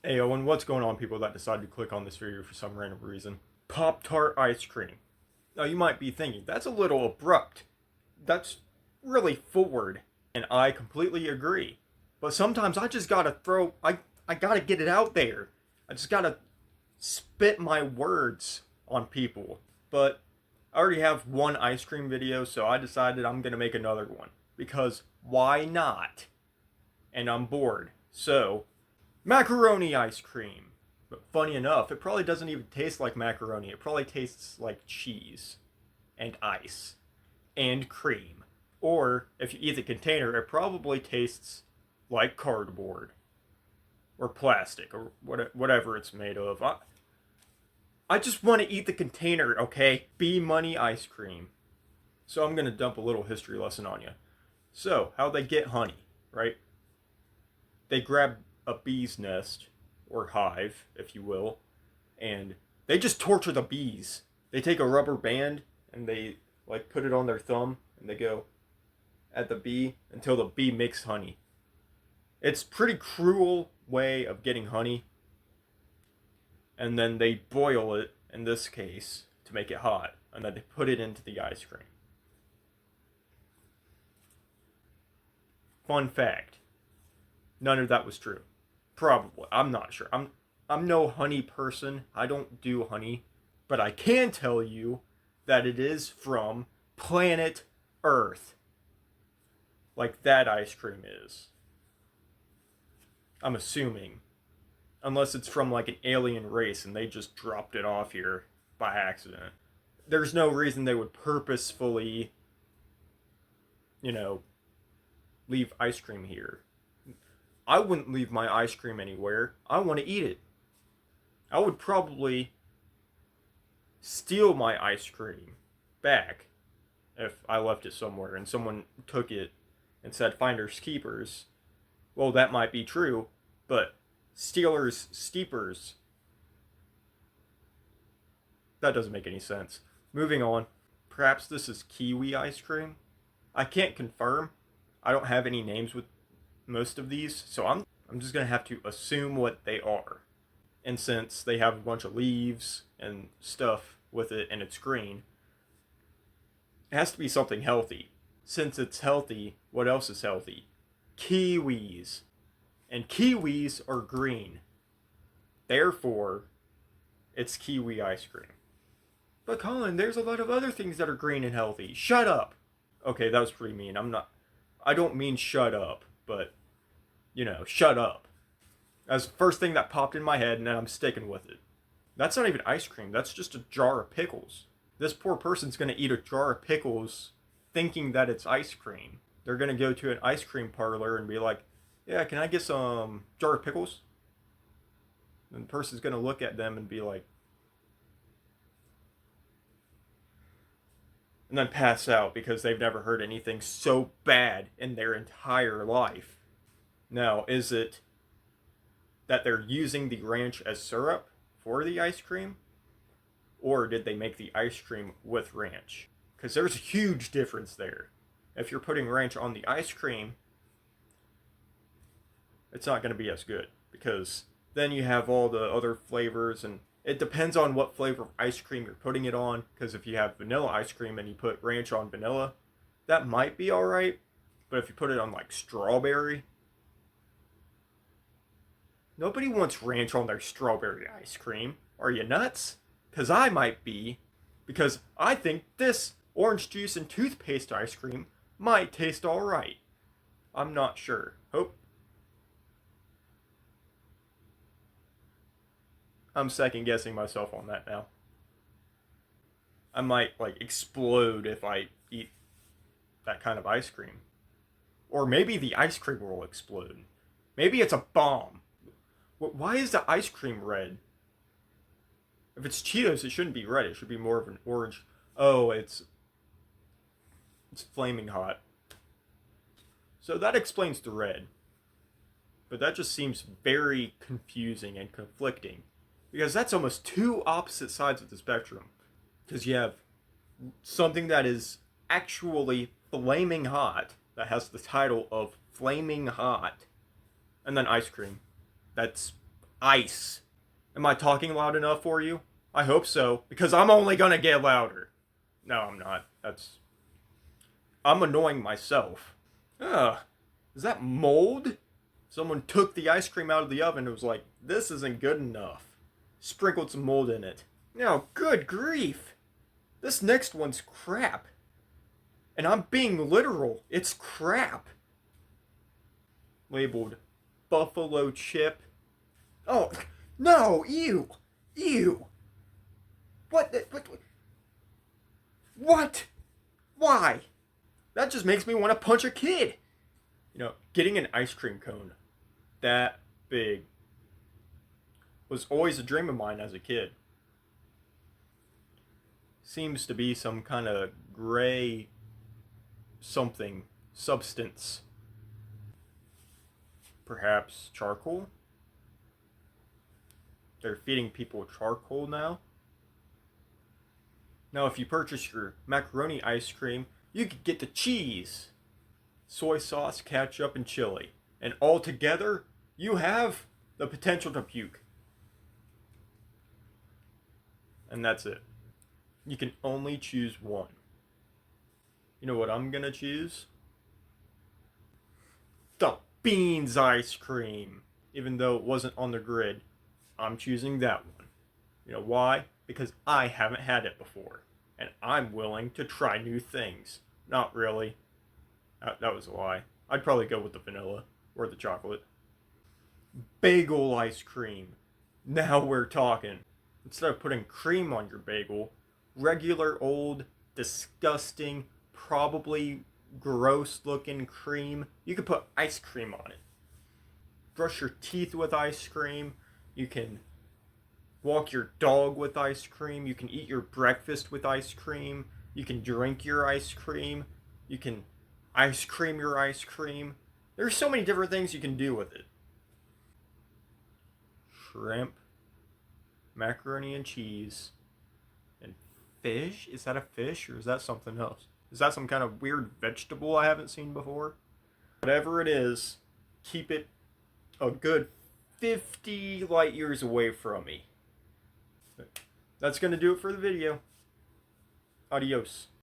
Hey Owen, what's going on, people that decide to click on this video for some random reason? Pop-Tart ice cream. Now you might be thinking, that's a little abrupt. That's really forward. And I completely agree. But sometimes I just gotta I gotta get it out there. I just gotta spit my words on people. But I already have one ice cream video, so I decided I'm gonna make another one. Because why not? And I'm bored. So macaroni ice cream. But funny enough, it probably doesn't even taste like macaroni. It probably tastes like cheese and ice and cream. Or if you eat the container, it probably tastes like cardboard or plastic or whatever it's made of. I just want to eat the container, okay? B money ice cream. So I'm going to dump a little history lesson on you. So, how they get honey, right? They grab a bee's nest, or hive, if you will, and they just torture the bees. They take a rubber band and they like put it on their thumb and they go at the bee until the bee makes honey. It's pretty cruel way of getting honey. And then they boil it, in this case, to make it hot, and then they put it into the ice cream. Fun fact. None of that was true. Probably. I'm not sure. I'm no honey person. I don't do honey, but I can tell you that it is from planet Earth. Like that ice cream is. I'm assuming. Unless it's from like an alien race and they just dropped it off here by accident. There's no reason they would purposefully, you know, leave ice cream here. I wouldn't leave my ice cream anywhere. I want to eat it. I would probably steal my ice cream back if I left it somewhere and someone took it and said finders keepers. Well, that might be true, but stealers steepers. That doesn't make any sense. Moving on. Perhaps this is kiwi ice cream. I can't confirm. I don't have any names with most of these, so I'm just gonna have to assume what they are. And since they have a bunch of leaves and stuff with it and it's green, it has to be something healthy. Since it's healthy, what else is healthy? Kiwis. And kiwis are green. Therefore, it's kiwi ice cream. But Colin, there's a lot of other things that are green and healthy. Shut up. Okay, that was pretty mean. I don't mean shut up, but shut up. That's the first thing that popped in my head, and I'm sticking with it. That's not even ice cream. That's just a jar of pickles. This poor person's gonna eat a jar of pickles thinking that it's ice cream. They're gonna go to an ice cream parlor and be like, yeah, can I get some jar of pickles? And the person's gonna look at them and be like, and then pass out because they've never heard anything so bad in their entire life. Now, is it that they're using the ranch as syrup for the ice cream? Or did they make the ice cream with ranch? Because there's a huge difference there. If you're putting ranch on the ice cream, it's not going to be as good. Because then you have all the other flavors, and it depends on what flavor of ice cream you're putting it on. Because if you have vanilla ice cream and you put ranch on vanilla, that might be alright. But if you put it on like strawberry, nobody wants ranch on their strawberry ice cream. Are you nuts? Because I might be. Because I think this orange juice and toothpaste ice cream might taste alright. I'm not sure. Hope. I'm second guessing myself on that now. I might like explode if I eat that kind of ice cream. Or maybe the ice cream will explode. Maybe it's a bomb. Why is the ice cream red? If it's Cheetos, it shouldn't be red. It should be more of an orange. Oh, it's flaming hot. So that explains the red. But that just seems very confusing and conflicting. Because that's almost two opposite sides of the spectrum. Because you have something that is actually flaming hot, that has the title of Flaming Hot, and then ice cream. That's ice. Am I talking loud enough for you? I hope so, because I'm only gonna get louder. No, I'm not. I'm annoying myself. Ugh. Is that mold? Someone took the ice cream out of the oven and was like, this isn't good enough. Sprinkled some mold in it. Now, good grief. This next one's crap. And I'm being literal. It's crap. Labeled buffalo chip. Oh, no, ew. Ew. What? What? Why? That just makes me want to punch a kid. You know, getting an ice cream cone that big was always a dream of mine as a kid. Seems to be some kind of gray something substance. Perhaps charcoal? They're feeding people charcoal now? Now, if you purchase your macaroni ice cream, you could get the cheese, soy sauce, ketchup, and chili. And all together, you have the potential to puke. And that's it. You can only choose one. You know what I'm gonna choose? The beans ice cream. Even though it wasn't on the grid, I'm choosing that one. You know why? Because I haven't had it before. And I'm willing to try new things. Not really. That was a lie. I'd probably go with the vanilla or the chocolate. Bagel ice cream. Now we're talking. Instead of putting cream on your bagel, regular old, disgusting, probably gross looking cream, you can put ice cream on it. Brush your teeth with ice cream. You can walk your dog with ice cream. You can eat your breakfast with ice cream. You can drink your ice cream. You can ice cream your ice cream. There's so many different things you can do with it. Shrimp, macaroni and cheese, and fish? Is that a fish or is that something else? Is that some kind of weird vegetable I haven't seen before? Whatever it is, keep it a good 50 light years away from me. That's going to do it for the video. Adios.